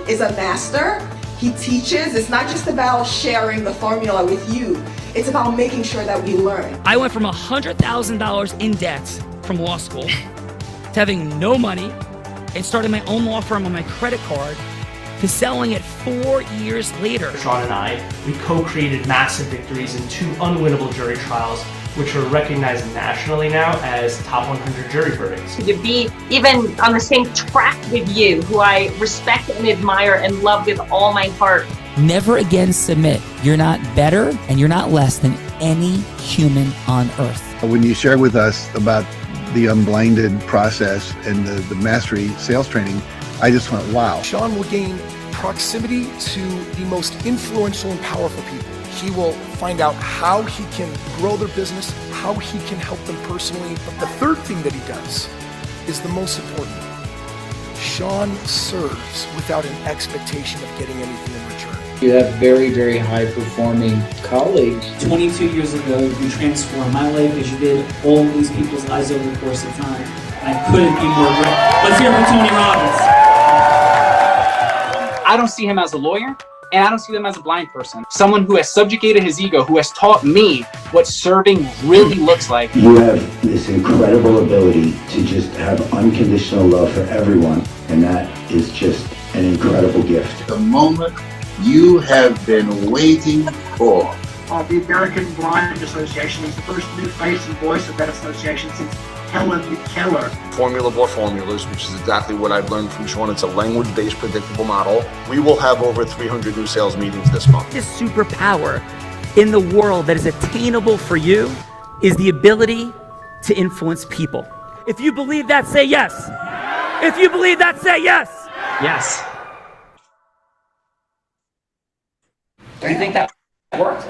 is a master. He teaches. It's not just about sharing the formula with you. It's about making sure that we learn. I went from $100,000 in debt from law school to having no money and starting my own law firm on my credit card to selling it 4 years later. Sean and I, we co-created massive victories in 2 unwinnable jury trials, which are recognized nationally now as top 100 jury verdicts. To be even on the same track with you, who I respect and admire and love with all my heart. Never again submit. You're not better and you're not less than any human on earth. When you shared with us about the unblinded process and the mastery sales training, I just went, wow. Sean will gain proximity to the most influential and powerful people. He will find out how he can grow their business, how he can help them personally. But the third thing that he does is the most important. Sean serves without an expectation of getting anything in return. You have very, very high performing colleagues. 22 years ago, you transformed my life as you did all these people's lives over the course of time. And I couldn't be more grateful. Let's hear it for Tony Robbins. I don't see him as a lawyer, and I don't see him as a blind person. Someone who has subjugated his ego, who has taught me what serving really looks like. You have this incredible ability to just have unconditional love for everyone, and that is just an incredible gift. The moment you have been waiting for. The American Blind Association is the first new face and voice of that association since Helen Keller. Formula for formulas, which is exactly what I've learned from Sean. It's a language-based predictable model. We will have over 300 new sales meetings this month. This superpower in the world that is attainable for you is the ability to influence people. If you believe that, say yes. If you believe that, say yes. Yes. Do you think that worked?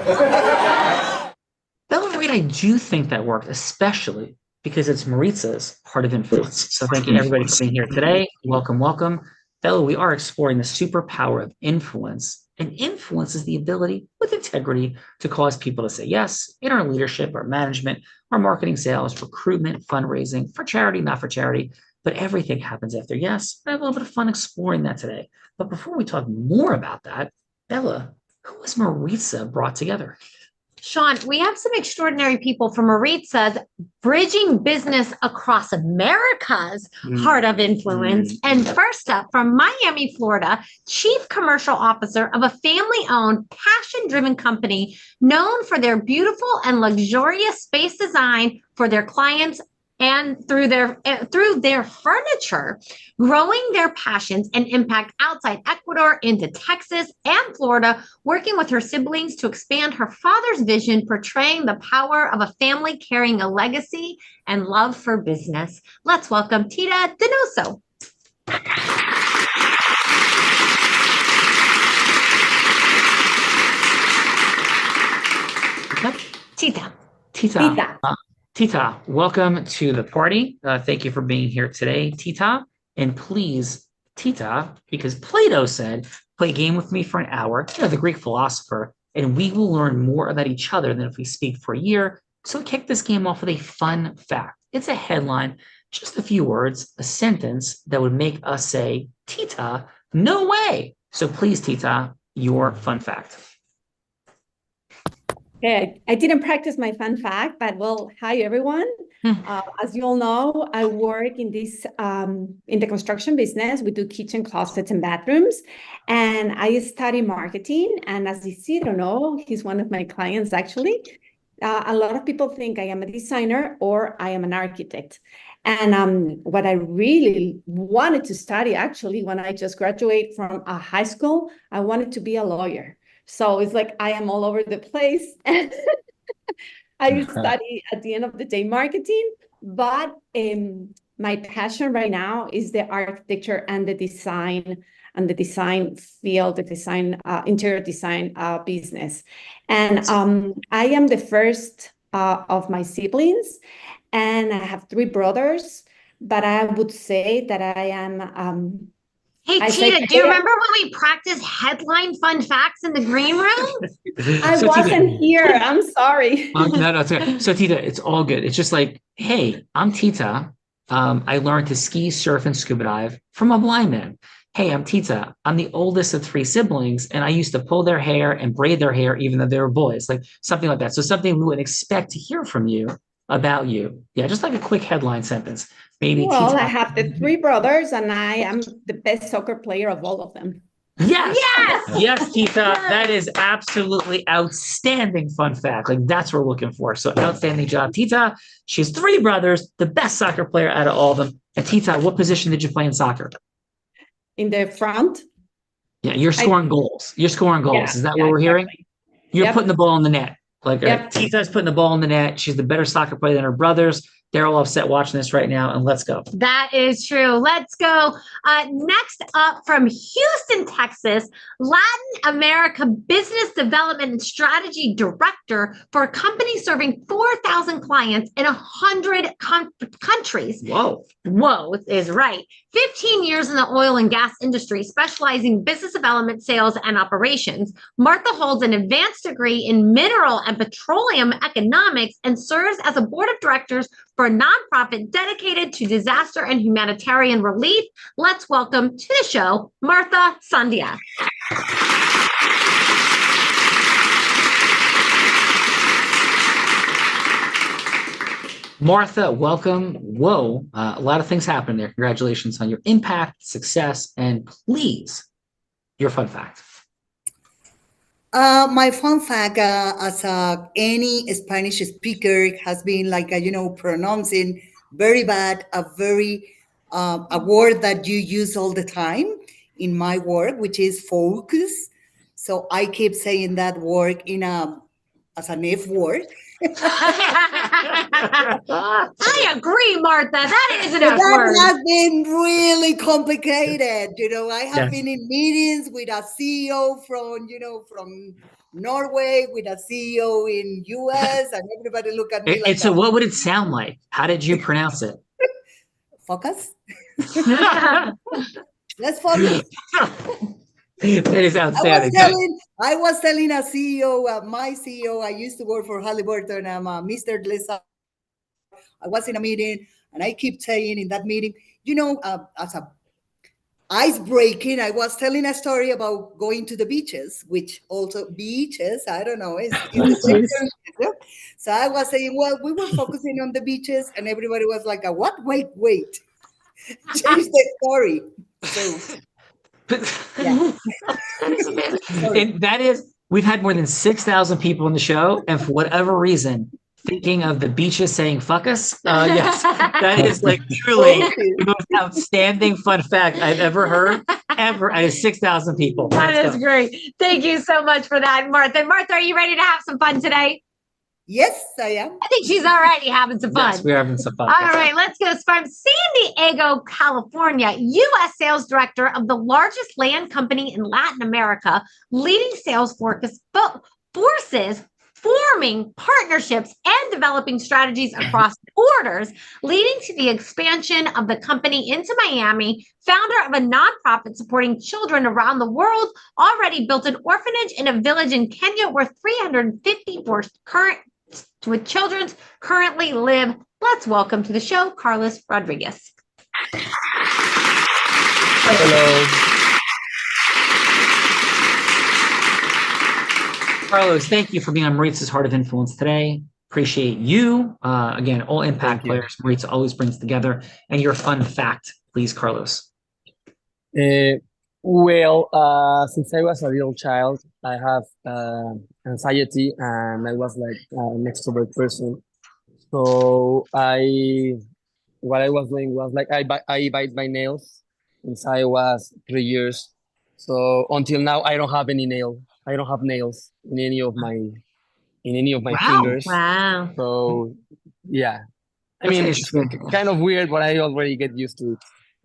Bella Reed, I do think that worked, especially because it's Maritza's Heart of Influence. So thank you everybody for being here today. Welcome, welcome. Bella, we are exploring the superpower of influence. And influence is the ability with integrity to cause people to say yes in our leadership, our management, our marketing, sales, recruitment, fundraising, for charity, not for charity, but everything happens after yes. I have a little bit of fun exploring that today. But before we talk more about that, Bella, who has Maritza brought together? Sean, we have some extraordinary people from Maritza's Bridging Business Across America's Heart of Influence. And first up, from Miami, Florida, Chief Commercial Officer of a family-owned, passion-driven company known for their beautiful and luxurious space design for their clients and through their furniture, growing their passions and impact outside Ecuador into Texas and Florida, working with her siblings to expand her father's vision, portraying the power of a family carrying a legacy and love for business. Let's welcome Tita Donoso. Tita. Tita, welcome to the party. Thank you for being here today, Tita. And please, Tita, because Plato said, play a game with me for an hour, the Greek philosopher, and we will learn more about each other than if we speak for a year. So kick this game off with a fun fact. It's a headline, just a few words, a sentence that would make us say, Tita, no way. So please, Tita, your fun fact. Okay, I didn't practice my fun fact, but well, hi everyone. As you all know, I work in the construction business. We do kitchen closets and bathrooms, and I study marketing. And as Isidro know, he's one of my clients actually. A lot of people think I am a designer or I am an architect. And what I really wanted to study, actually, when I just graduated from high school, I wanted to be a lawyer. So it's like I am all over the place. I study at the end of the day marketing, but my passion right now is the architecture and the design field, the design interior design business. And I am the first of my siblings, and I have 3 brothers. But I would say that I am. Hey, Tita, do you remember when we practiced headline fun facts in the green room? I wasn't here. I'm sorry. No, it's okay. So Tita, it's all good. It's just like, hey, I'm Tita. I learned to ski, surf, and scuba dive from a blind man. hey, I'm Tita. I'm the oldest of 3 siblings, and I used to pull their hair and braid their hair even though they were boys, like something like that. So something we would expect to hear from you about you. Yeah, just like a quick headline sentence. Maybe Well, Tita. I have the 3 brothers, and I am the best soccer player of all of them. Yes. Yes. Yes, Tita. That is absolutely outstanding fun fact. Like that's what we're looking for. So outstanding job, Tita. She has 3 brothers, the best soccer player out of all of them. And Tita, what position did you play in soccer? In the front. Yeah, you're scoring goals. You're scoring goals. Yeah, Is that what we're hearing? You're Yep. putting the ball in the net. Like Yep. Tita's putting the ball in the net. She's the better soccer player than her brothers. They're all upset watching this right now. And let's go. That is true. Let's go. Next up from Houston, Texas, Latin America Business Development and Strategy Director for a company serving 4,000 clients in 100 countries. Whoa. Whoa is right. 15 years in the oil and gas industry, specializing in business development, sales, and operations. Martha holds an advanced degree in mineral and petroleum economics and serves as a board of directors for a nonprofit dedicated to disaster and humanitarian relief. Let's welcome to the show, Martha Sandia. Martha, welcome. Whoa, a lot of things happened there. Congratulations on your impact, success, and please, your fun fact. My fun fact, as any Spanish speaker has been like, pronouncing very bad, a word that you use all the time in my work, which is focus. So I keep saying that word as an F word. I agree, Martha. That is an F That word. has been really complicated. I have Yes. been in meetings with a CEO from Norway, with a CEO in US, and everybody look at me And, like and so that. what would it sound like? How did you pronounce it? Focus. Let's focus. That is outstanding. I was telling a CEO, my CEO, I used to work for Halliburton, Mr. Lisa. I was in a meeting, and I keep saying in that meeting, as a ice breaking, I was telling a story about going to the beaches, which also beaches, I don't know. So I was saying, well, we were focusing on the beaches, and everybody was like, what? Wait. Change the story. So, yeah. And that is, we've had more than 6,000 people in the show, and for whatever reason, thinking of the beaches saying fuck us. Yes, that is like truly the most outstanding fun fact I've ever heard, ever. Out of 6,000 people. That Let's is go. great. Thank you so much for that, Martha. Martha, are you ready to have some fun today? Yes, I am. I think she's already having some fun. Yes, we're having some fun. All right, let's go. From San Diego, California, U.S. sales director of the largest land company in Latin America, leading sales forces forming partnerships and developing strategies across borders, leading to the expansion of the company into Miami, founder of a nonprofit supporting children around the world, already built an orphanage in a village in Kenya where 354 with children currently live. Let's welcome to the show, Carlos Rodriguez. Hello. Carlos, thank you for being on Maritza's Heart of Influence today. Appreciate you. Again, all impact players Maritza always brings together. And your fun fact, please, Carlos. Since I was a little child, I have anxiety, and I was like an extrovert person. So what I was doing was like I bite my nails since I was 3 years. So until now, I don't have any nail. I don't have nails in any of my fingers. Wow. So yeah, I mean, it's kind of weird, but I already get used to it.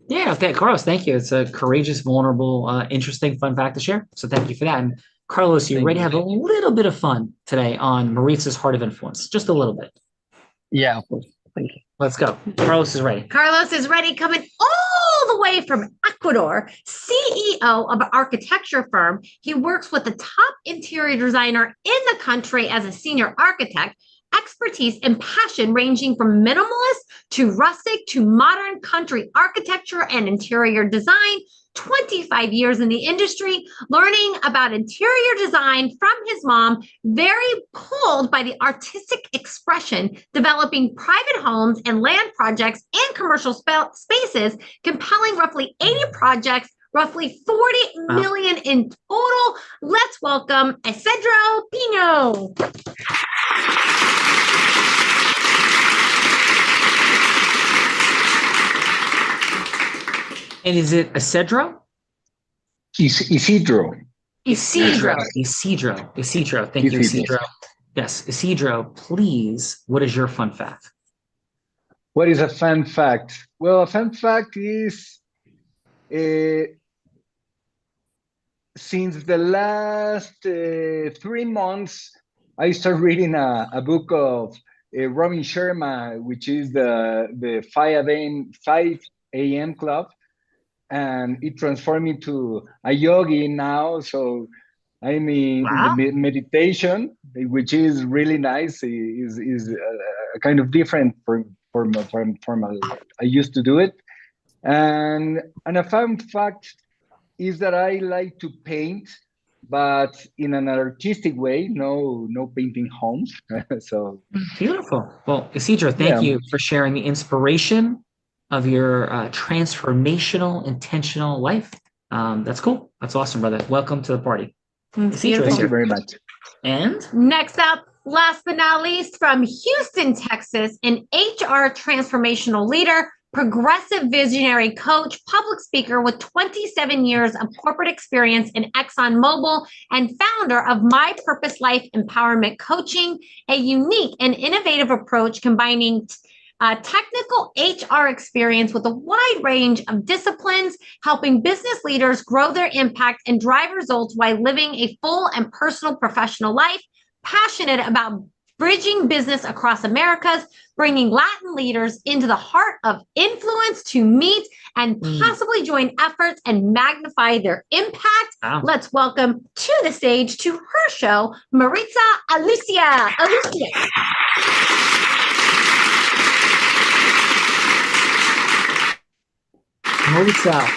Yeah, okay, Carlos, thank you. It's a courageous, vulnerable, interesting, fun fact to share. So thank you for that. And Carlos, you ready to have a little bit of fun today on Maritza's Heart of Influence? Just a little bit. Yeah, of course. Thank you. Let's go. Carlos is ready. Carlos is ready, coming all the way from Ecuador, CEO of an architecture firm. He works with the top interior designer in the country as a senior architect. Expertise and passion ranging from minimalist to rustic to modern country architecture and interior design. 25 years in the industry, learning about interior design from his mom, very pulled by the artistic expression, developing private homes and land projects and commercial spaces, compelling roughly 80 projects, roughly 40 million in total. Let's welcome Isidro Pino. And is it Isidro? Isidro. Isidro. Thank you, Isidro. Yes, Isidro, please, what is your fun fact? What is a fun fact? Well, a fun fact is since the last 3 months, I started reading a book of Robin Sharma, which is the 5 a.m. club. And it transformed me to a yogi now. So I'm in the meditation, which is really nice. Is kind of different from I used to do it. And a fun fact is that I like to paint, but in an artistic way. No painting homes. So beautiful. Well, Isidro, thank you for sharing the inspiration of your transformational, intentional life. That's cool. That's awesome, brother. Welcome to the party. Thank you very much. And next up, last but not least, from Houston, Texas, an HR transformational leader, progressive visionary coach, public speaker with 27 years of corporate experience in ExxonMobil, and founder of My Purpose Life Empowerment Coaching, a unique and innovative approach combining technical HR experience with a wide range of disciplines, helping business leaders grow their impact and drive results while living a full and personal professional life. Passionate about bridging business across Americas, bringing Latin leaders into the heart of influence to meet and possibly join efforts and magnify their impact. Wow. Let's welcome to the stage, to her show, Maritza Alucia. Maritza,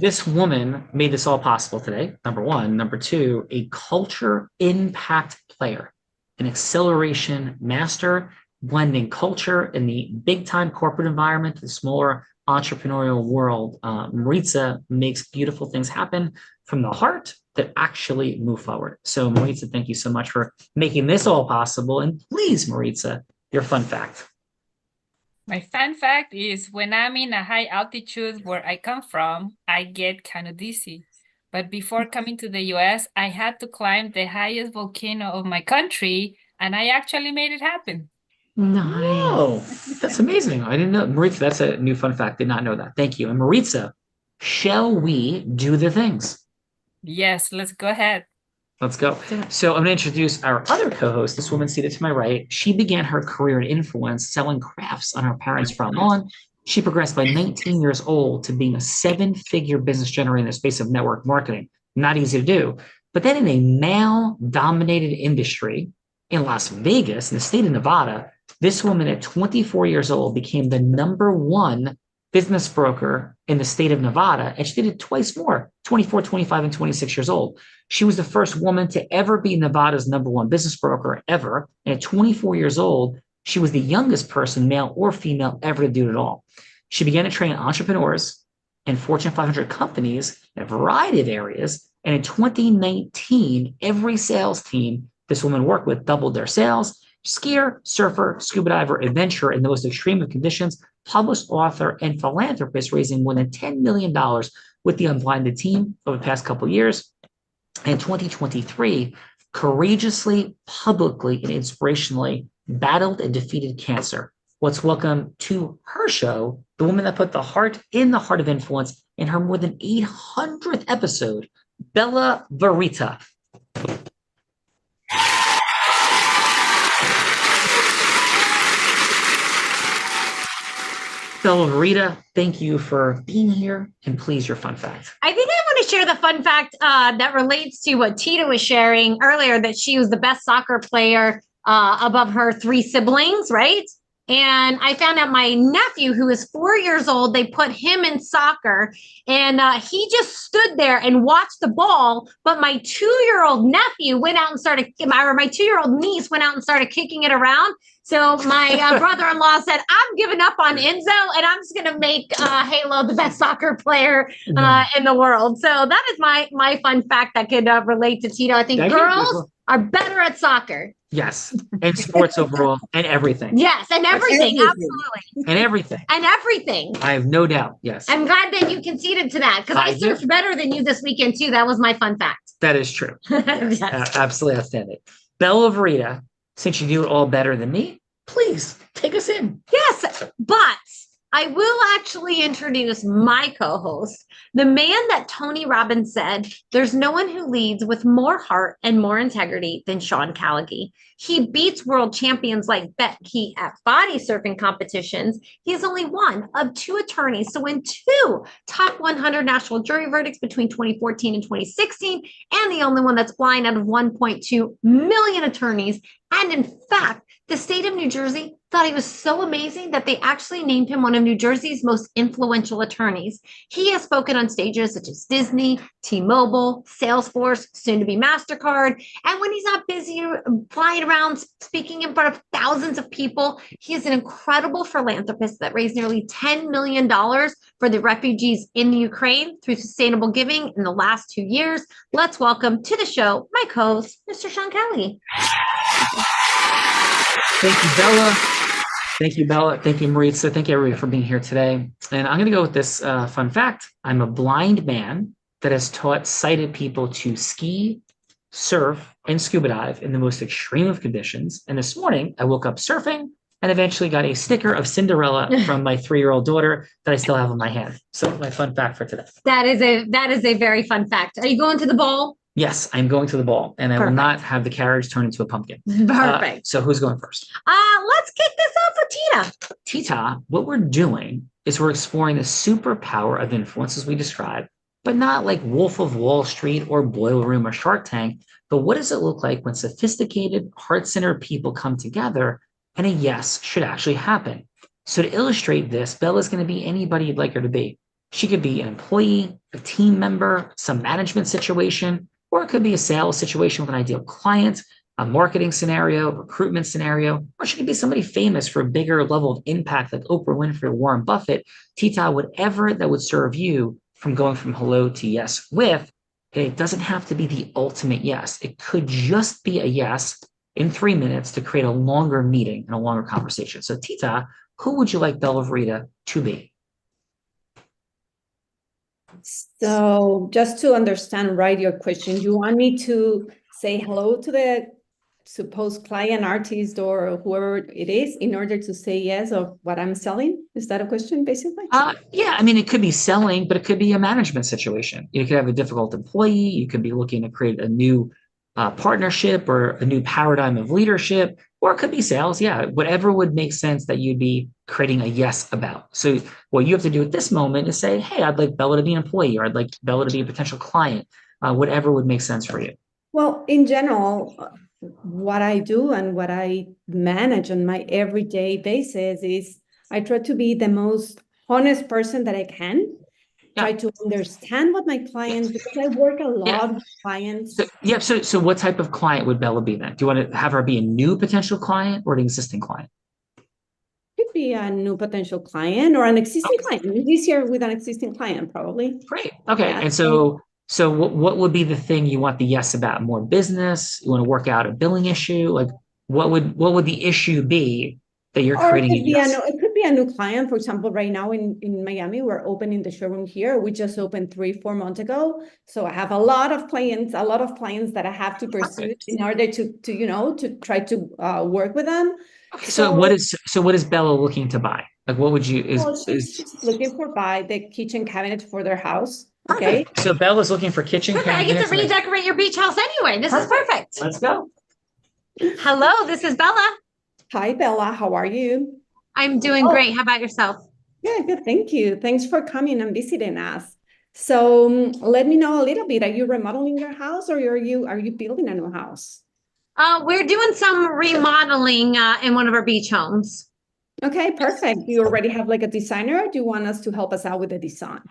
this woman made this all possible today, number one. Number two, a culture impact player, an acceleration master, blending culture in the big-time corporate environment to the smaller entrepreneurial world. Maritza makes beautiful things happen from the heart that actually move forward. So Maritza, thank you so much for making this all possible. And please, Maritza, your fun fact. My fun fact is when I'm in a high altitude where I come from, I get kind of dizzy. But before coming to the US, I had to climb the highest volcano of my country, and I actually made it happen. Nice. Oh, that's amazing. I didn't know. Maritza, that's a new fun fact. Did not know that. Thank you. And Maritza, shall we do the things? Yes, let's go ahead. Let's go. So I'm going to introduce our other co-host, this woman seated to my right. She began her career in influence selling crafts on her parents' front lawn. She progressed by 19 years old to being a 7-figure business generator in the space of network marketing. Not easy to do. But then in a male-dominated industry in Las Vegas, in the state of Nevada, this woman at 24 years old became the #1 business broker in the state of Nevada, and she did it twice more, 24, 25, and 26 years old. She was the first woman to ever be Nevada's #1 business broker ever, and at 24 years old, she was the youngest person, male or female, ever to do it all. She began to train entrepreneurs and Fortune 500 companies in a variety of areas, and in 2019, every sales team this woman worked with doubled their sales. Skier, surfer, scuba diver, adventurer in the most extreme of conditions, published author, and philanthropist, raising more than $10 million with the Unblinded team over the past couple of years. In 2023, courageously, publicly, and inspirationally battled and defeated cancer. Let's welcome to her show the woman that put the heart in the heart of influence in her more than 800th episode, Bella Verita. Bella Verita, thank you for being here, and please, your fun fact. I think I want to share the fun fact that relates to what Tita was sharing earlier, that she was the best soccer player above her 3 siblings, right? And I found out my nephew, who is 4 years old, they put him in soccer, and he just stood there and watched the ball. But my 2-year-old nephew went out and started, or my 2-year-old niece went out and started kicking it around. So my brother-in-law said, I'm giving up on Enzo, and I'm just going to make Halo the best soccer player in the world. So that is my fun fact that could relate to Tito. I think girls are better at soccer. Yes, and sports overall, and everything. Yes, and everything, absolutely. And everything. And everything. I have no doubt, yes. I'm glad that you conceded to that, because I surfed better than you this weekend, too. That was my fun fact. That is true. Yes. Absolutely outstanding. Bella Verita, since you do it all better than me, please take us in. Yes, but I will actually introduce my co-host, the man that Tony Robbins said, there's no one who leads with more heart and more integrity than Sean Callagy. He beats world champions like Becky at body surfing competitions. He is only one of 2 attorneys to win 2 top 100 national jury verdicts between 2014 and 2016, and the only one that's blind out of 1.2 million attorneys. And in fact, the state of New Jersey thought he was so amazing that they actually named him one of New Jersey's most influential attorneys. He has spoken on stages such as Disney, T-Mobile, Salesforce, soon to be MasterCard. And when he's not busy flying around speaking in front of thousands of people, he is an incredible philanthropist that raised nearly $10 million for the refugees in the Ukraine through sustainable giving in the last 2 years. Let's welcome to the show my co-host, Mr. Sean Callagy. Thank you, Bella. Thank you, Bella. Thank you, Maritza. Thank you, everybody, for being here today. And I'm going to go with this fun fact. I'm a blind man that has taught sighted people to ski, surf, and scuba dive in the most extreme of conditions. And this morning, I woke up surfing and eventually got a sticker of Cinderella from my 3-year-old daughter that I still have in my hand. So my fun fact for today. That is a very fun fact. Are you going to the ball? Yes, I'm going to the ball, and I will not have the carriage turn into a pumpkin. Perfect. So who's going first? Let's kick this off with Tita. Tita, what we're doing is we're exploring the superpower of influence as we described, but not like Wolf of Wall Street or Boiler Room or Shark Tank, but what does it look like when sophisticated, heart-centered people come together and a yes should actually happen? So to illustrate this, Bella's going to be anybody you'd like her to be. She could be an employee, a team member, some management situation, or it could be a sales situation with an ideal client, a marketing scenario, recruitment scenario, or she could be somebody famous for a bigger level of impact like Oprah Winfrey or Warren Buffett. Tita, whatever that would serve you from going from hello to yes with, it doesn't have to be the ultimate yes. It could just be a yes in 3 minutes to create a longer meeting and a longer conversation. So Tita, who would you like Bella Verita to be? So just to understand right your question, you want me to say hello to the supposed client, artist, or whoever it is in order to say yes of what I'm selling? Is that a question, basically? Yeah, I mean, it could be selling, but it could be a management situation. You could have a difficult employee. You could be looking to create a new partnership or a new paradigm of leadership, or it could be sales. Yeah, whatever would make sense that you'd be creating a yes about. So what you have to do at this moment is say, hey, I'd like Bella to be an employee, or I'd like Bella to be a potential client, whatever would make sense for you. Well, in general, what I do and what I manage on my everyday basis is I try to be the most honest person that I can. Try to understand what my clients, because I work a lot with clients. So what type of client would Bella be then? Do you want to have her be a new potential client or an existing client? Could be a new potential client or an existing client. It's easier with an existing client, probably. Great. Okay. Yeah. And so what would be the thing you want the yes about? More business? You want to work out a billing issue? Like what would the issue be that you're creating? It could be a new client. For example, right now in Miami, we're opening the showroom here. We just opened 3-4 months ago. So I have a lot of clients that I have to pursue in order to try to work with them. Okay, so what is Bella looking to buy? Like what would you she's looking for buy the kitchen cabinet for their house. Okay. So Bella's looking for kitchen cabinets. I get to redecorate your beach house anyway. This is perfect. Let's go. Hello, this is Bella. Hi, Bella. How are you? I'm doing great. How about yourself? Yeah, good. Thank you. Thanks for coming and visiting us. So let me know a little bit. Are you remodeling your house, or are you building a new house? We're doing some remodeling in one of our beach homes. Okay, perfect. Do you already have like a designer, or do you want us to help us out with the design?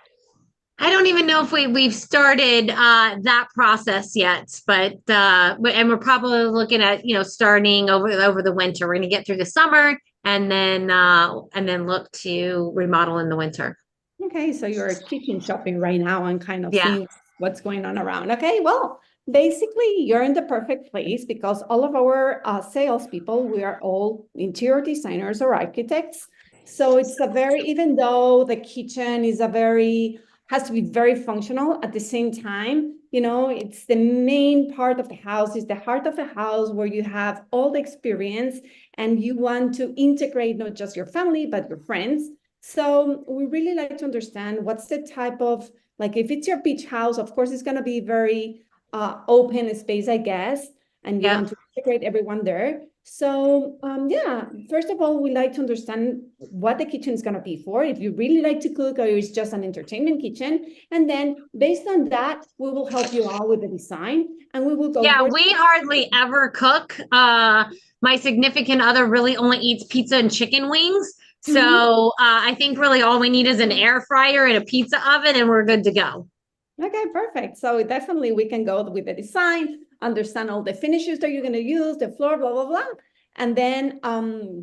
I don't even know if we've started that process yet, but and we're probably looking at starting over the winter. We're going to get through the summer and then look to remodel in the winter. Okay, so you're kitchen shopping right now and kind of Yeah. seeing what's going on around. Okay, well, basically you're in the perfect place because all of our salespeople, we are all interior designers or architects. So it's even though the kitchen is has to be very functional at the same time, it's the main part of the house, is the heart of the house where you have all the experience and you want to integrate not just your family, but your friends. So we really like to understand what's the type of, like if it's your beach house, of course, it's going to be very open space, I guess, and you want to integrate everyone there. So first of all, we like to understand what the kitchen is going to be for, if you really like to cook or it's just an entertainment kitchen. And then based on that, we will help you out with the design and we will go. Yeah, we hardly ever cook. My significant other really only eats pizza and chicken wings. So I think really all we need is an air fryer and a pizza oven and we're good to go. Okay, perfect. So definitely we can go with the design, understand all the finishes that you're going to use, the floor, blah, blah, blah. And then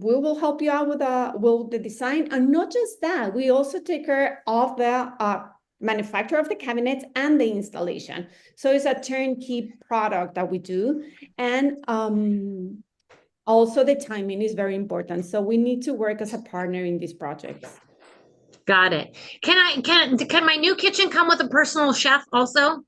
we will help you out with the design. And not just that, we also take care of the manufacture of the cabinets and the installation. So it's a turnkey product that we do. And also the timing is very important. So we need to work as a partner in these projects. Got it. Can my new kitchen come with a personal chef also?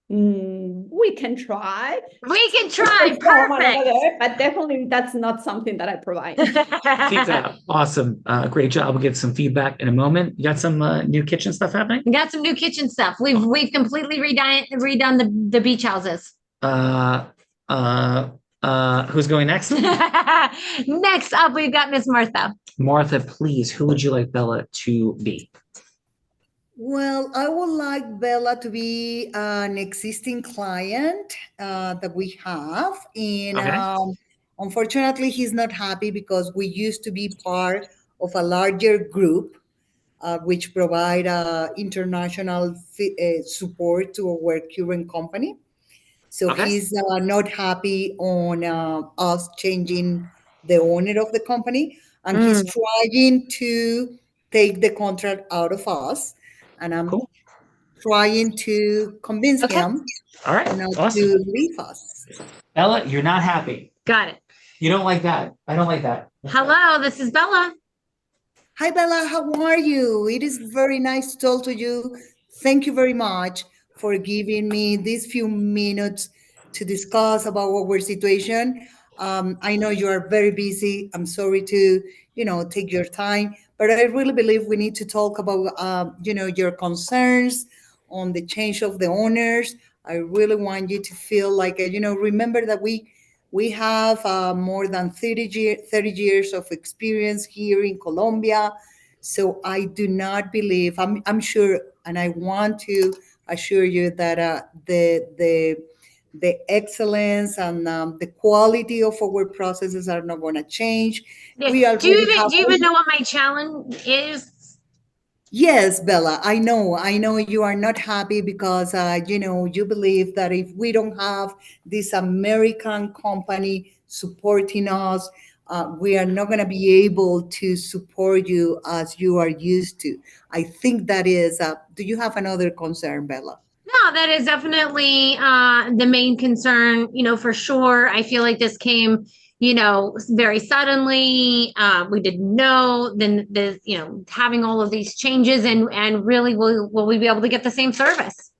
We can try. We can try. Perfect. But definitely that's not something that I provide. Pizza. Awesome. Great job. We'll get some feedback in a moment. You got some new kitchen stuff happening? We got some new kitchen stuff. We've completely redone the beach houses. Who's going next? Next up, we've got Miss Martha. Martha, please, who would you like Bella to be? Well, I would like Bella to be an existing client that we have. And unfortunately, he's not happy because we used to be part of a larger group, which provide international support to our current company. So he's not happy on us changing the owner of the company. And he's trying to take the contract out of us. And I'm trying to convince him not to leave us. Bella, you're not happy. Got it. You don't like that. I don't like that. Hello, this is Bella. Hi, Bella. How are you? It is very nice to talk to you. Thank you very much for giving me these few minutes to discuss about our situation. I know you are very busy. I'm sorry to, take your time, but I really believe we need to talk about, your concerns on the change of the owners. I really want you to feel like, remember that we have more than 30 years of experience here in Colombia. So I do not believe, I'm sure, and I want to assure you that the excellence and the quality of our processes are not going to change. Do you even know what my challenge is? Yes, Bella, I know you are not happy because, you believe that if we don't have this American company supporting us, we are not going to be able to support you as you are used to. I think that is, do you have another concern, Bella? No, that is definitely the main concern, for sure. I feel like this came, very suddenly. We didn't know, then having all of these changes and really will we be able to get the same service?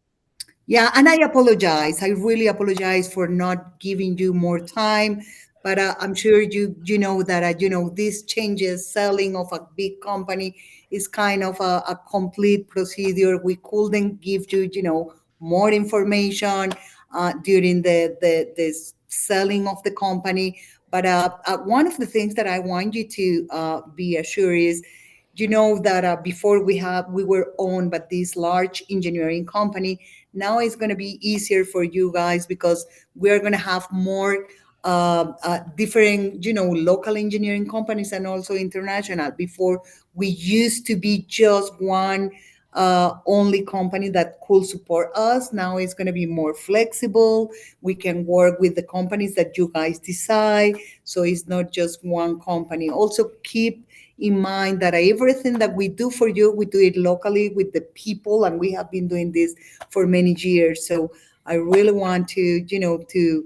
Yeah, and I apologize. I really apologize for not giving you more time. But I'm sure you know that, these changes, selling of a big company is kind of a complete procedure. We couldn't give you, more information during the selling of the company. But one of the things that I want you to be assured is, that before we were owned by this large engineering company. Now it's going to be easier for you guys because we're going to have more different, local engineering companies and also international. Before, we used to be just one only company that could support us. Now it's going to be more flexible. We can work with the companies that you guys decide. So it's not just one company. Also keep in mind that everything that we do for you, we do it locally with the people, and we have been doing this for many years. So I really want to, to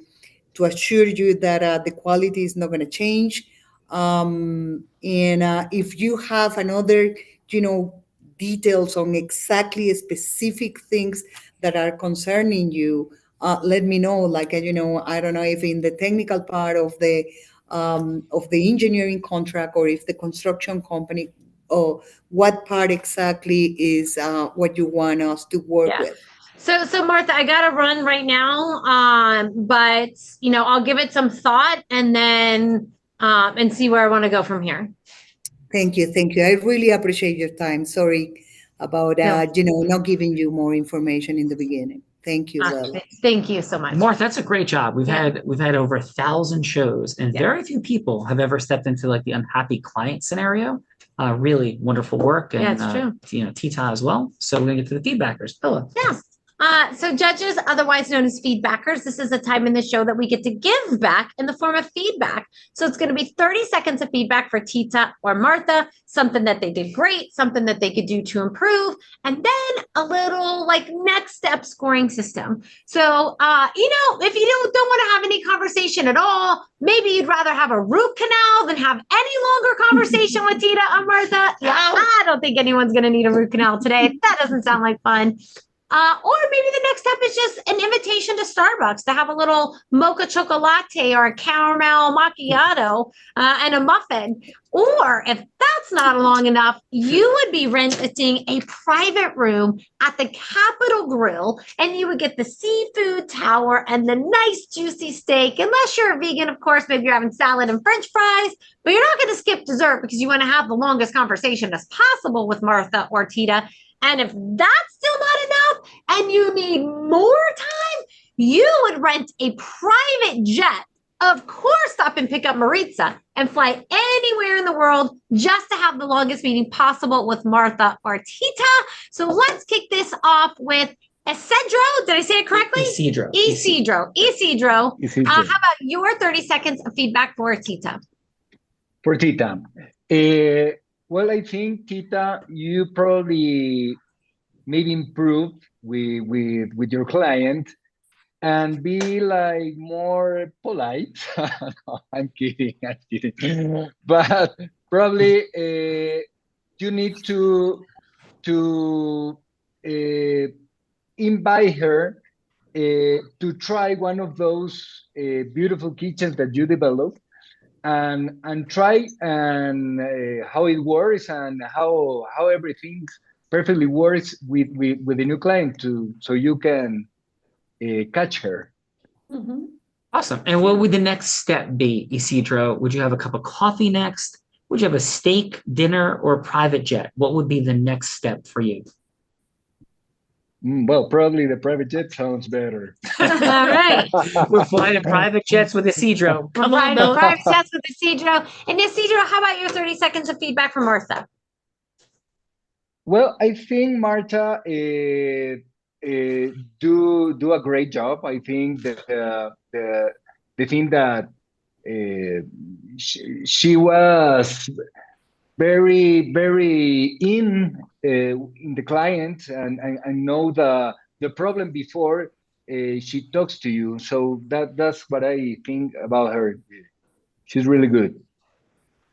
assure you that the quality is not going to change. And if you have another, details on exactly specific things that are concerning you, let me know. Like, I don't know if in the technical part of the engineering contract, or if the construction company, or what part exactly is what you want us to work with. So Martha, I gotta run right now. But I'll give it some thought and then and see where I want to go from here. Thank you. I really appreciate your time. Sorry about not giving you more information in the beginning. Thank you, Bella. Thank you so much, Martha. That's a great job. We've had over 1,000 shows, and very few people have ever stepped into like the unhappy client scenario. Really wonderful work, and it's true. Tita as well. So we're gonna get to the feedbackers. Bella. Yeah. So judges, otherwise known as feedbackers, this is a time in the show that we get to give back in the form of feedback. So it's going to be 30 seconds of feedback for Tita or Martha, something that they did great, something that they could do to improve, and then a little like next step scoring system. So, if you don't want to have any conversation at all, maybe you'd rather have a root canal than have any longer conversation with Tita or Martha. Yeah, I don't think anyone's going to need a root canal today. That doesn't sound like fun. Or maybe the next step is just an invitation to Starbucks to have a little mocha chocolate or a caramel macchiato and a muffin. Or if that's not long enough, you would be renting a private room at the Capitol Grill, and you would get the seafood tower and the nice juicy steak. Unless you're a vegan, of course, maybe you're having salad and French fries, but you're not going to skip dessert because you want to have the longest conversation as possible with Martha or Tita. And if that's still not enough and you need more time, you would rent a private jet, of course, stop and pick up Maritza and fly anywhere in the world just to have the longest meeting possible with Martha or Tita. So let's kick this off with Isidro. Did I say it correctly? Isidro. How about your 30 seconds of feedback for Tita? For Tita. Well, I think, Tita, you probably maybe improve with your client and be like more polite. No, I'm kidding. But probably you need to invite her to try one of those beautiful kitchens that you developed. And try and how it works and how everything perfectly works with the new client so you can catch her. Mm-hmm. Awesome. And what would the next step be, Isidro? Would you have a cup of coffee next? Would you have a steak, dinner, or a private jet? What would be the next step for you? Well, probably the private jet sounds better. All right. We're flying in private jets with Isidro. Come on, Bill. Private jets with Isidro. And Isidro, how about your 30 seconds of feedback for Martha? Well, I think Martha do a great job. I think that the thing that she was very, very in the client and know the problem before she talks to you. So that's what I think about her. She's really good.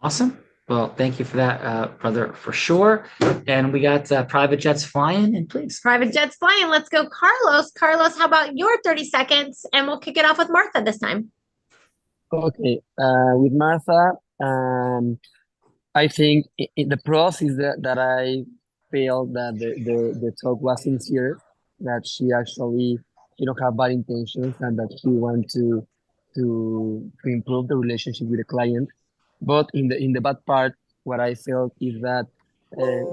Awesome. Well, thank you for that, brother, for sure. And we got private jets flying, and please. Private jets flying. Let's go, Carlos. Carlos, how about your 30 seconds? And we'll kick it off with Martha this time. Okay. With Martha, I think the pros is that I feel that the talk was sincere, that she actually have bad intentions and that she wants to improve the relationship with the client. But in the bad part, what I felt is that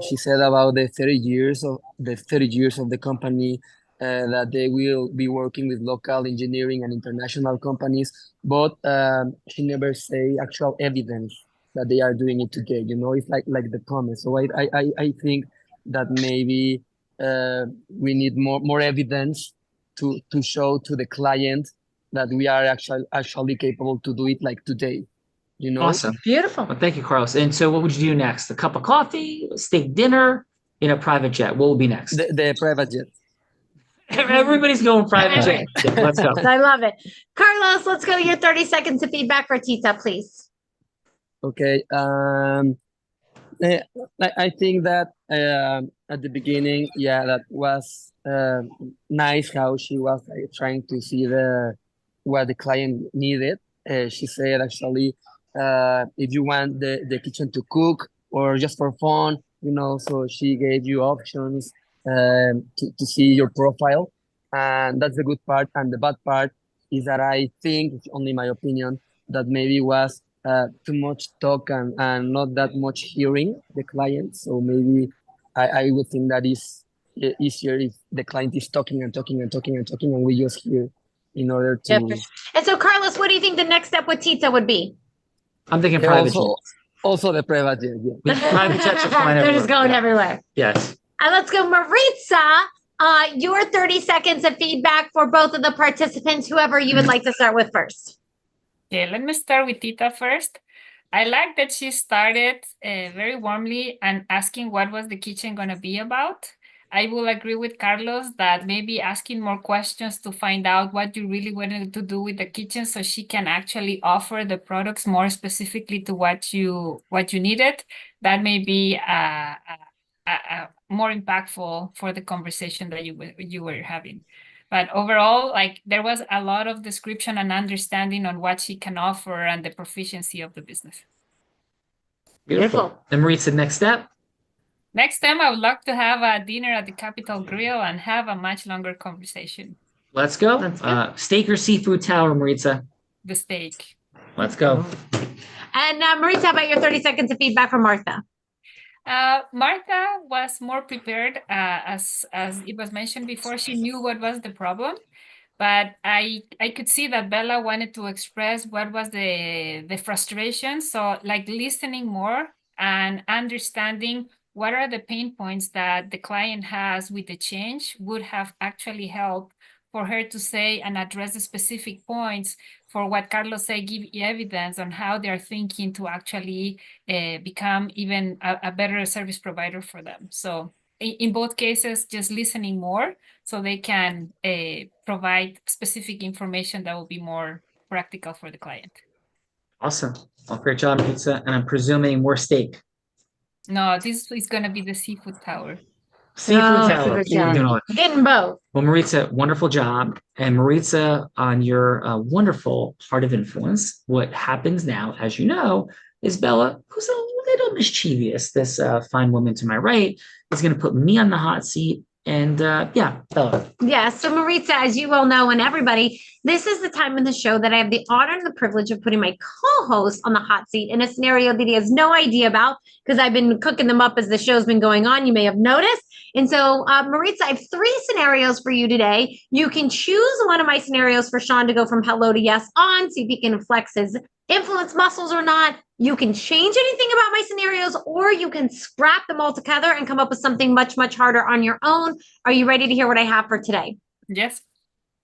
she said about the 30 years of the company, that they will be working with local engineering and international companies, but she never say actual evidence that they are doing it today. It's like the promise. So I think that maybe we need more evidence to show to the client that we are actually capable to do it like today. Awesome. Beautiful. Well, thank you, Carlos. And so what would you do next? A cup of coffee, steak dinner, in a private jet? What will be next? The private jet. Everybody's going private jet. Yeah, let's go. I love it. Carlos, let's go to your 30 seconds of feedback for Tita, please. Okay. I think that at the beginning, that was nice how she was trying to see what the client needed. She said actually, if you want the kitchen to cook or just for fun, so she gave you options to see your profile, and that's the good part. And the bad part is that I think, it's only my opinion, that maybe was too much talk and not that much hearing the client. So maybe I would think that is easier if the client is talking and talking and talking and talking, and we just hear in order to. Yep. And so, Carlos, what do you think the next step with Tita would be? I'm thinking private jet. Also the private jet, yeah. Private jets are flying They're everywhere. just going everywhere. Yes. Let's go, Maritza. Your 30 seconds of feedback for both of the participants, whoever you would like to start with first. Okay, let me start with Tita first. I like that she started very warmly and asking what was the kitchen going to be about. I will agree with Carlos that maybe asking more questions to find out what you really wanted to do with the kitchen, so she can actually offer the products more specifically to what you needed. That may be more impactful for the conversation that you were having. But overall, there was a lot of description and understanding on what she can offer and the proficiency of the business. Beautiful. And Maritza, next step? Next time, I would love to have a dinner at the Capitol Grill and have a much longer conversation. Let's go. Steak or seafood tower, Maritza? The steak. Let's go. And Maritza, how about your 30 seconds of feedback from Martha? Martha was more prepared, as it was mentioned before. She knew what was the problem, but I could see that Bella wanted to express what was the frustration. So listening more and understanding what are the pain points that the client has with the change would have actually helped for her to say and address the specific points for what Carlos said, give evidence on how they're thinking to actually become even a better service provider for them. So in both cases, just listening more so they can provide specific information that will be more practical for the client. Awesome. Well, great job, Maritza. And I'm presuming more steak. No, this is going to be the seafood tower. Seafood tower. Getting both. Well, Maritza, wonderful job. And Maritza, on your wonderful heart of influence, what happens now, as you know, is Bella, who's a little mischievous, this fine woman to my right, is going to put me on the hot seat. And Bella. Yeah, so Maritza, as you well know, and everybody, this is the time in the show that I have the honor and the privilege of putting my co-host on the hot seat in a scenario that he has no idea about, because I've been cooking them up as the show's been going on. You may have noticed. And so, Maritza, I have 3 scenarios for you today. You can choose one of my scenarios for Sean to go from hello to yes on, see if he can flex his influence muscles or not. You can change anything about my scenarios, or you can scrap them all together and come up with something much, much harder on your own. Are you ready to hear what I have for today? Yes.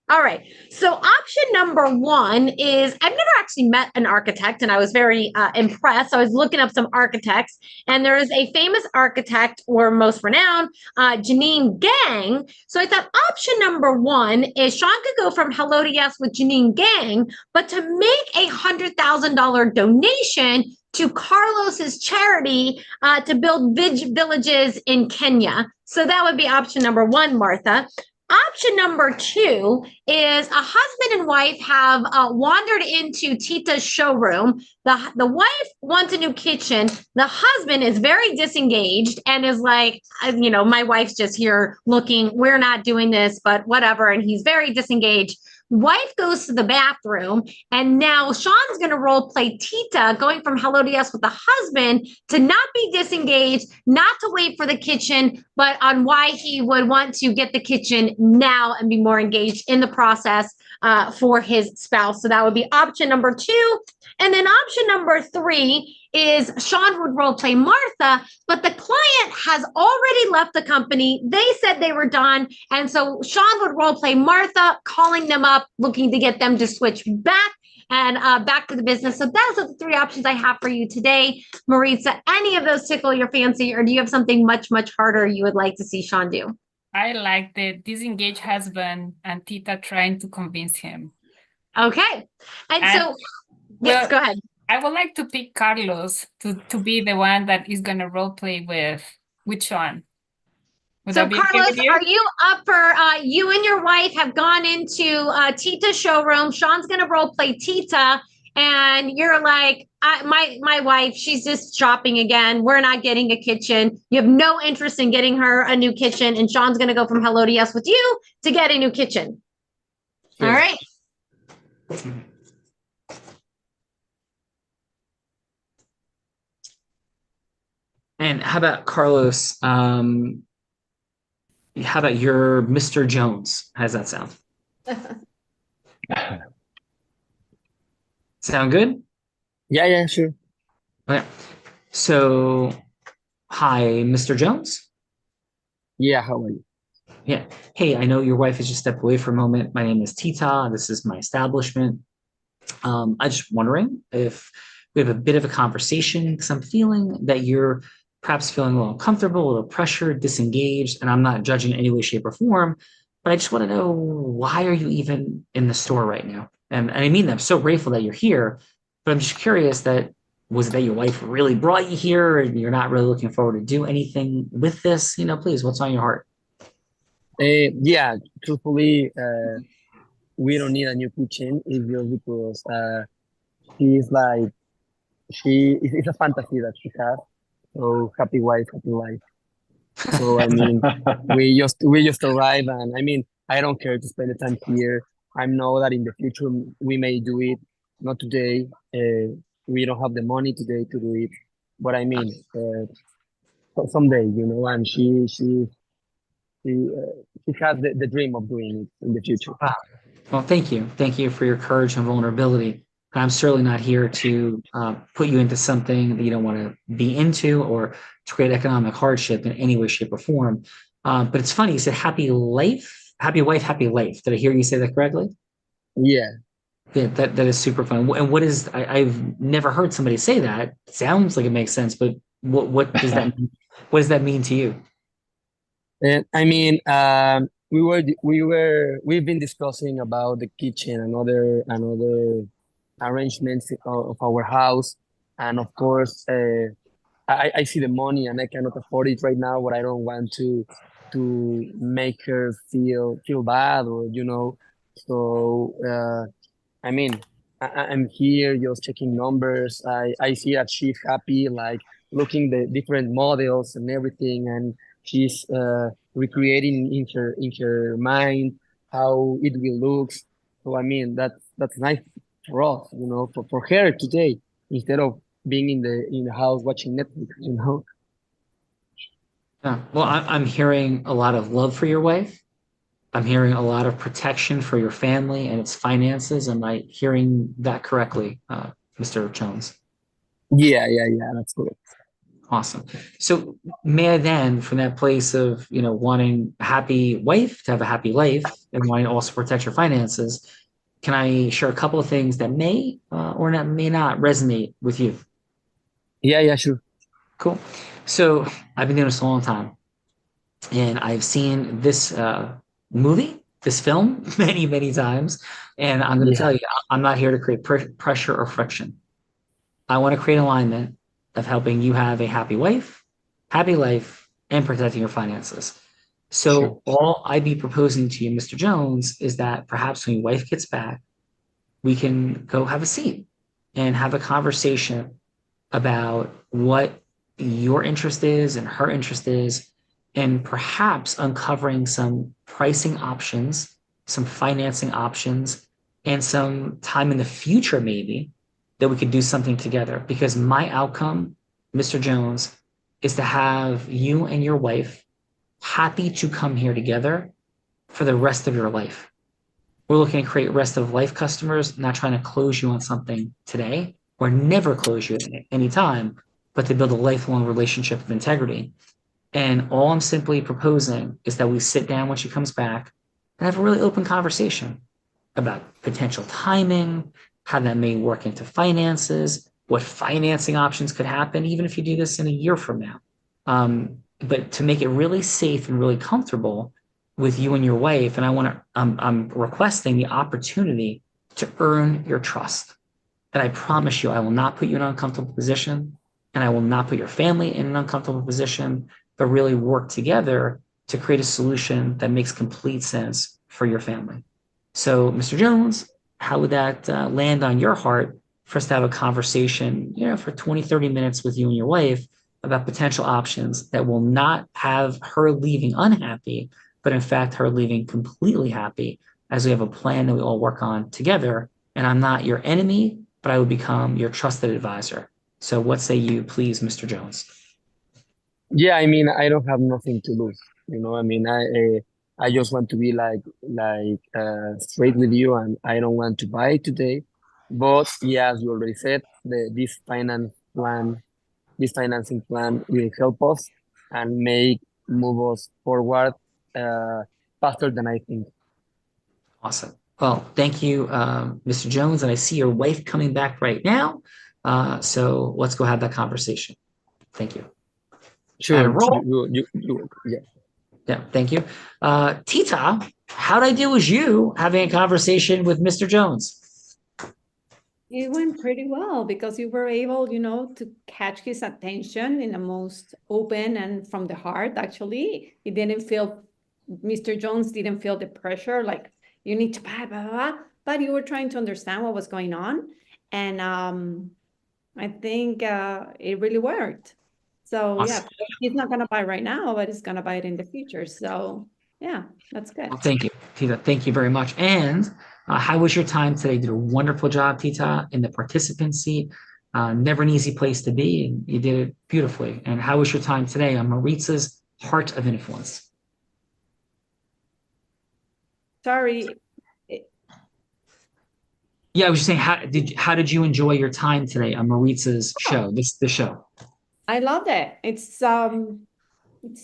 All right. So option number 1 is, I've never actually met an architect, and I was very impressed. I was looking up some architects, and there is a famous architect, or most renowned, Janine Gang. So I thought option number 1 is Sean could go from hello to yes with Janine Gang, but to make a $100,000 donation to Carlos's charity to build villages in Kenya. So that would be option number 1, Martha. Option number 2 is a husband and wife have wandered into Tita's showroom. The wife wants a new kitchen. The husband is very disengaged and is like, my wife's just here looking. We're not doing this, but whatever. And he's very disengaged. Wife goes to the bathroom, and now Sean's going to role play Tita, going from Hello to Yes with the husband to not be disengaged, not to wait for the kitchen, but on why he would want to get the kitchen now and be more engaged in the process for his spouse. So that would be option number 2. And then option number 3 is Sean would role play Martha, but the client has already left the company. They said they were done. And so Sean would role play Martha, calling them up, looking to get them to switch back and back to the business. So those are the 3 options I have for you today. Maritza, any of those tickle your fancy, or do you have something much, much harder you would like to see Sean do? I like the disengaged husband and Tita trying to convince him. Okay. And so, yes, go ahead. I would like to pick Carlos to be the one that is going to role play with Sean. Would So that be okay Carlos, with you? are you up for, you and your wife have gone into Tita's showroom. Sean's going to role play Tita. And you're like, my wife, she's just shopping again. We're not getting a kitchen. You have no interest in getting her a new kitchen. And Sean's going to go from Hello to Yes with you to get a new kitchen. Sure. All right. And how about Carlos? How about your Mr. Jones? How does that sound? Sound good? Yeah, sure. Okay. So, hi, Mr. Jones. Yeah, how are you? Yeah. Hey, I know your wife has just stepped away for a moment. My name is Tita. This is my establishment. I'm just wondering if we have a bit of a conversation, because I'm feeling that you're perhaps feeling a little uncomfortable, a little pressured, disengaged, and I'm not judging in any way, shape, or form, but I just want to know, why are you even in the store right now? And I mean, I'm so grateful that you're here, but I'm just curious, that was it that your wife really brought you here and you're not really looking forward to do anything with this? Please, what's on your heart? Yeah, truthfully, we don't need a new kitchen. It's just because it's a fantasy that she has. So happy wife, happy life. So I mean, we just arrived, and I mean, I don't care to spend the time here. I know that in the future we may do it. Not today. We don't have the money today to do it, but I mean, someday, And she has the dream of doing it in the future. Wow. Well, thank you for your courage and vulnerability. I'm certainly not here to put you into something that you don't want to be into, or to create economic hardship in any way, shape, or form. But it's funny, you said happy life, happy wife, happy life. Did I hear you say that correctly? Yeah. Yeah, that is super fun. And what is, I've never heard somebody say that. It sounds like it makes sense, but what does that mean? What does that mean to you? And I mean, we've been discussing about the kitchen and other arrangements of our house, and of course, I see the money and I cannot afford it right now, but I don't want to make her feel bad, or So I mean, I'm here just checking numbers. I see that she's happy, like looking the different models and everything, and she's recreating in her mind how it will look. So I mean, that's nice for us, for her today, instead of being in the house watching Netflix. Yeah. Well, I'm hearing a lot of love for your wife. I'm hearing a lot of protection for your family and its finances. Am I hearing that correctly, Mr. Jones? Yeah, that's correct. Awesome. So may I then, from that place of, wanting a happy wife to have a happy life and wanting to also protect your finances, can I share a couple of things that may or may not resonate with you? Yeah, sure. Cool. So I've been doing this a long time, and I've seen this this film many, many times. And I'm going to tell you, I'm not here to create pressure or friction. I want to create alignment of helping you have a happy wife, happy life, and protecting your finances. So all I'd be proposing to you, Mr. Jones, is that perhaps when your wife gets back, we can go have a seat and have a conversation about what your interest is and her interest is, and perhaps uncovering some pricing options some financing options, and some time in the future maybe that we could do something together. Because my outcome, Mr. Jones, is to have you and your wife happy to come here together for the rest of your life. We're looking to create rest of life customers, not trying to close you on something today or never close you at any time, but to build a lifelong relationship of integrity. And all I'm simply proposing is that we sit down when she comes back and have a really open conversation about potential timing, how that may work into finances, what financing options could happen, even if you do this in a year from now. But to make it really safe and really comfortable with you and your wife, and I'm requesting the opportunity to earn your trust. And I promise you, I will not put you in an uncomfortable position, and I will not put your family in an uncomfortable position, but really work together to create a solution that makes complete sense for your family. So, Mr. Jones, how would that land on your heart for us to have a conversation, for 20, 30 minutes with you and your wife about potential options that will not have her leaving unhappy, but in fact, her leaving completely happy, as we have a plan that we all work on together. And I'm not your enemy, but I will become your trusted advisor. So what say you, please, Mr. Jones? Yeah, I mean, I don't have nothing to lose. I mean, I just want to be straight with you, and I don't want to buy today. But yeah, as you already said, this financing plan will help us and move us forward faster than I think. Awesome. Well, thank you, Mr. Jones, and I see your wife coming back right now. So let's go have that conversation. Thank you. Sure. Yeah, thank you. Tita, how'd I do as you having a conversation with Mr. Jones? It went pretty well because you were able, to catch his attention in the most open and from the heart, actually. Mr. Jones didn't feel the pressure, like you need to buy, blah, blah, blah, but you were trying to understand what was going on. And I think it really worked. So Awesome. yeah, he's not going to buy right now, but he's going to buy it in the future. So yeah, that's good. Well, thank you, Tita. Thank you very much. And how was your time today? You did a wonderful job, Tita, in the participant seat. Never an easy place to be, and you did it beautifully. And how was your time today on Maritza's Heart of Influence? Sorry. Yeah, I was just saying, how did you enjoy your time today on Maritza's show, the show? I loved it. It's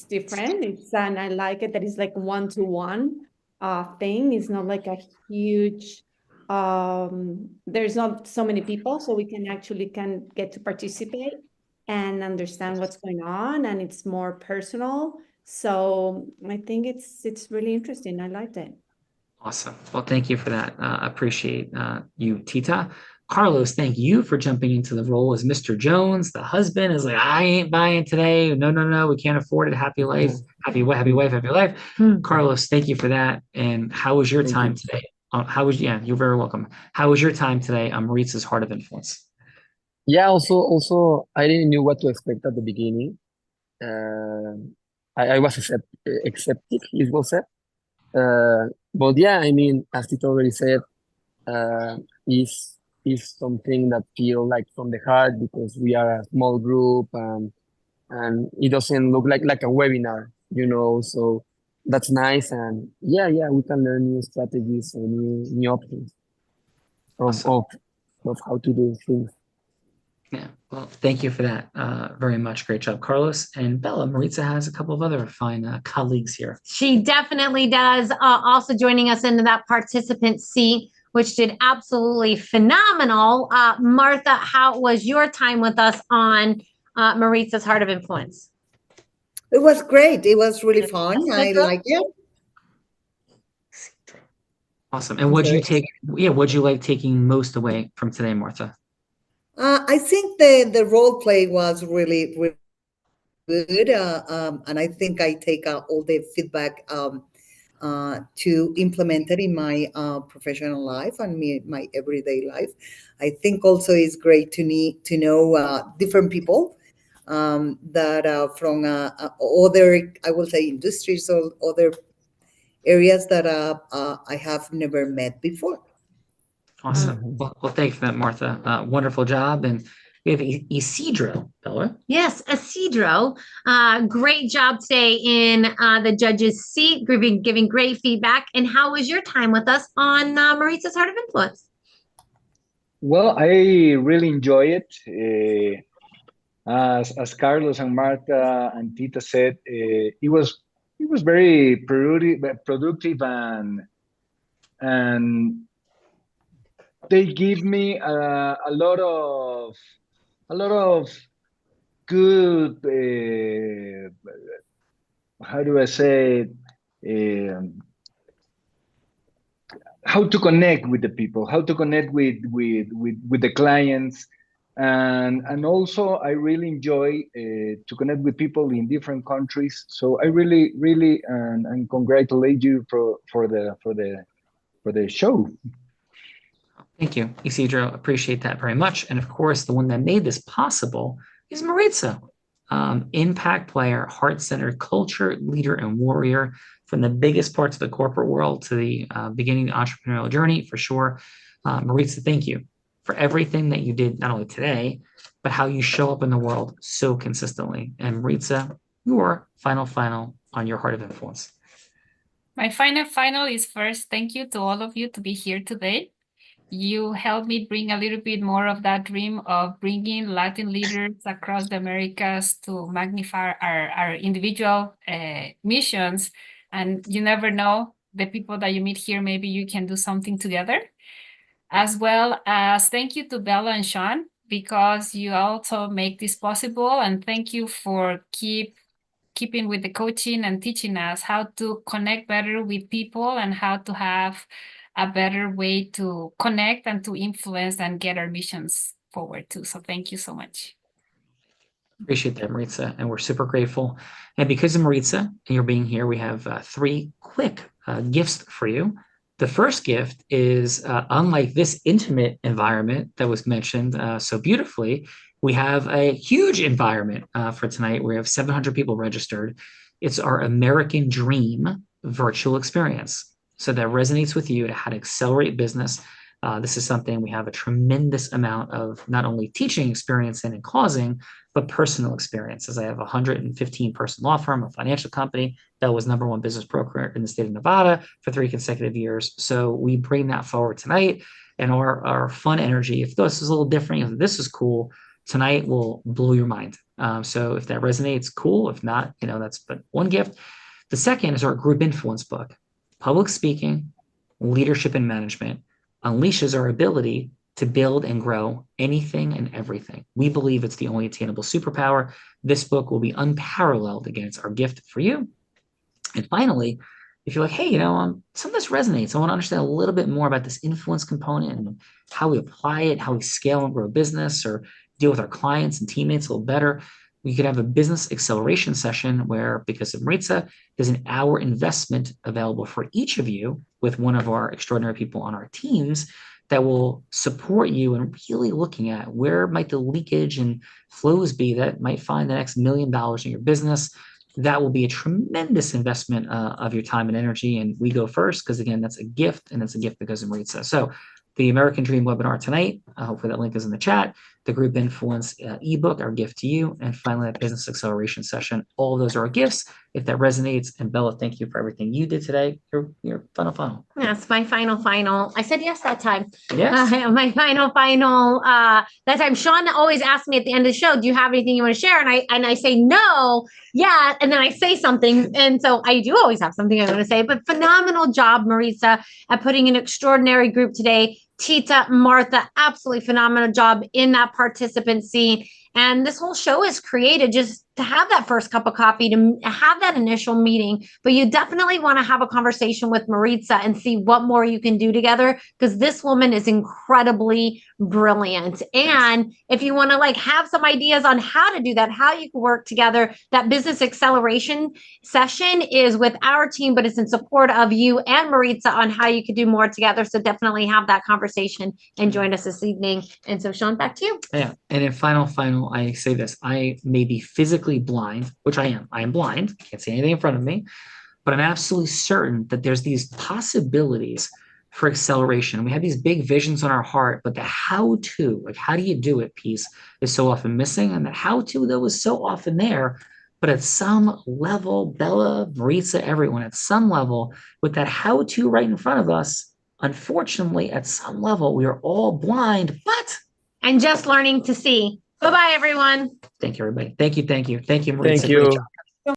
different. And I like it that it's like one-to-one thing. It's not like a huge, there's not so many people, so we can get to participate and understand what's going on, and it's more personal. So I think it's really interesting. I liked it. Awesome. Well, thank you for that. Appreciate you, Tita. Carlos, thank you for jumping into the role as Mr. Jones. The husband is like, I ain't buying today. No, we can't afford it. Happy life, happy wife, happy life. Carlos, thank you for that. And how was your time today? You're very welcome. How was your time today on Maritza's Heart of Influence? Yeah, also, I didn't know what to expect at the beginning. I was accepting, it was said. But yeah, I mean, as Tito already said, is something that feel like from the heart, because we are a small group, and it doesn't look like a webinar, so that's nice. And yeah, we can learn new strategies or new options of how to do things. Yeah, well, thank you for that very much. Great job, Carlos. And Bella, Maritza has a couple of other fine colleagues here. She definitely does. Also joining us into that participant seat, which did absolutely phenomenal. Martha, how was your time with us on Maritza's Heart of Influence? It was great. It was really fun. I liked it. Awesome. And what'd you like taking most away from today, Martha? I think the role play was really, really good. And I think I take all the feedback to implement it in my professional life and my everyday life. I think also it's great to know different people that from other, I will say, industries or other areas that I have never met before. Awesome. Well, thank you for that, Martha. Wonderful job. And we have Isidro, Bella. Yes, Isidro. Great job today in the judge's seat, giving great feedback. And how was your time with us on Maritza's Heart of Influence? Well, I really enjoy it. As Carlos and Marta and Tita said, it was very productive and they give me a lot of good, how do I say it? How to connect with the people, how to connect with the clients. And also I really enjoy to connect with people in different countries. So I really and congratulate you for the show. Thank you, Isidro. Appreciate that very much. And of course, the one that made this possible is Maritza, impact player, heart-centered culture leader and warrior, from the biggest parts of the corporate world to the beginning entrepreneurial journey, for sure. Maritza, thank you for everything that you did, not only today, but how you show up in the world so consistently. And Maritza, your final on your Heart of Influence. My final is first, thank you to all of you to be here today. You helped me bring a little bit more of that dream of bringing Latin leaders across the Americas to magnify our individual missions. And you never know, the people that you meet here, maybe you can do something together. As well as thank you to Bella and Sean, because you also make this possible. And thank you for keeping with the coaching and teaching us how to connect better with people and how to have a better way to connect and to influence and get our missions forward too. So thank you so much. Appreciate that, Maritza, and we're super grateful. And because of Maritza and you're being here, we have 3 quick gifts for you. The first gift is, unlike this intimate environment that was mentioned so beautifully, we have a huge environment for tonight. We have 700 people registered. It's our American Dream virtual experience. So that resonates with you to how to accelerate business. This is something we have a tremendous amount of not only teaching experience in and causing, but personal experience. As I have a 115-person law firm, a financial company that was #1 business broker in the state of Nevada for 3 consecutive years. So we bring that forward tonight, and our fun energy. If this is a little different, if this is cool, tonight will blow your mind. So if that resonates, cool. If not, that's but one gift. The second is our group influence book. Public speaking, leadership and management unleashes our ability to build and grow anything and everything. We believe it's the only attainable superpower. This book will be unparalleled. Again, it's our gift for you. And finally, if you're like, hey, some of this resonates, I want to understand a little bit more about this influence component and how we apply it, how we scale and grow a business or deal with our clients and teammates a little better. We could have a business acceleration session where, because of Maritza, there's an hour investment available for each of you with one of our extraordinary people on our teams that will support you in really looking at where might the leakage and flows be that might find the next $1 million in your business. That will be a tremendous investment of your time and energy. And we go first because, again, that's a gift, and it's a gift because of Maritza. So the American Dream webinar tonight, hopefully that link is in the chat, the Group Influence ebook, our gift to you, and finally that business acceleration session. All of those are our gifts. If that resonates, and Bella, thank you for everything you did today. Your final. That's my final. I said yes that time. Yes. My final. That time, Sean always asks me at the end of the show, do you have anything you want to share? And I say no, yeah, and then I say something. And so I do always have something I want to say, but phenomenal job, Maritza, at putting an extraordinary group today. Tita, Martha, absolutely phenomenal job in that participant scene. And this whole show is created just to have that first cup of coffee, to have that initial meeting. But you definitely want to have a conversation with Maritza and see what more you can do together, because this woman is incredibly brilliant. And if you want to have some ideas on how to do that, how you can work together, that business acceleration session is with our team, but it's in support of you and Maritza on how you could do more together. So definitely have that conversation and join us this evening. And so Sean, back to you. Yeah. And in final, I say this, I may be physically blind, which I am. I am blind. Can't see anything in front of me. but I'm absolutely certain that there's these possibilities for acceleration. We have these big visions on our heart, but the how-to, like how do you do it piece is so often missing. And the how-to though is so often there, but at some level, Bella, Maritza, everyone, at some level with that how-to right in front of us, unfortunately, at some level, we are all blind, but. And just learning to see. Bye-bye, everyone. Thank you, everybody. Thank you, Maritza. Thank you. Great job.